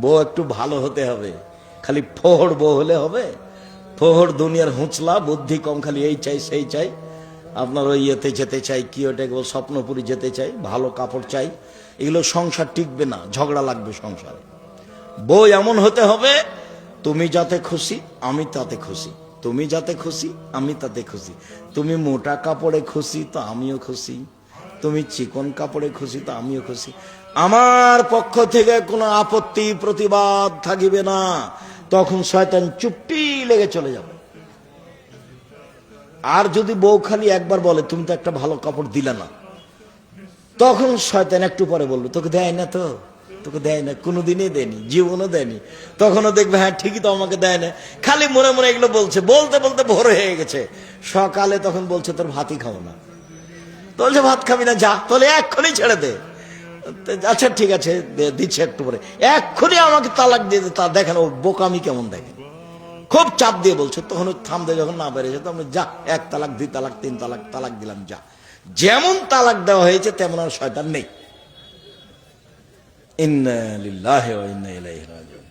বউ একটু ভালো হতে হবে, খালি ফোহর বউ হলে হবে? ফোহর দুনিয়ার হুঁচলা, বুদ্ধি কম, খালি এই চাই সেই চাই, আপনার ওই ইয়েতে যেতে চাই, কি ওটা স্বপ্নপুরি যেতে চাই, ভালো কাপড় চাই, এগুলো সংসার টিকবে না, ঝগড়া লাগবে সংসারে। বউ এমন হতে হবে, তুমি যাতে খুশি আমি তাতে খুশি, তুমি যাতে খুশি আমি তাতে খুশি, তুমি মোটা কাপড়ে খুশি তো আমিও খুশি, তুমি চিকন কাপড়ে খুশি তো আমিও খুশি, আমার পক্ষ থেকে কোনো আপত্তি প্রতিবাদ থাকিবে না। তখন শয়তান চুপটি লেগে চলে যাবে। আর যদি বউ খালি একবার বলে তুমি তো একটা ভালো কাপড় দিলে না, তখন শয়তান একটু পরে বলবে তোকে দেয় না, তো তোকে দেয় না, কোনোদিনই দেয়নি, জীবনও দেয়নি। তখনও দেখবে হ্যাঁ ঠিকই তো আমাকে দেয় না, খালি মনে মনে এগুলো বলছে, বলতে বলতে ভোর হয়ে গেছে। সকালে তখন বলছে তোর ভাতই খাবো না, তো বলছে ভাত খাবি না, যা তাহলে এক্ষুনি ছেড়ে দে। আচ্ছা ঠিক আছে দিচ্ছে একটু পরে, এক্ষুনি আমাকে তালাক দিয়ে দে। তা দেখেন ও বোকামি কেমন দেখে, খুব চাপ দিয়ে বলছে, তখন থামতে যখন না বেড়েছে তখন যা, এক তালাক, দুই তালাক, তিন তালাক, তালাক দিলাম যা। যেমন তালাক দেওয়া হয়েছে তেমন আর শয়তান নেই। ইন্না লিল্লাহি ওয়া ইন্না ইলাইহি রাজিউন।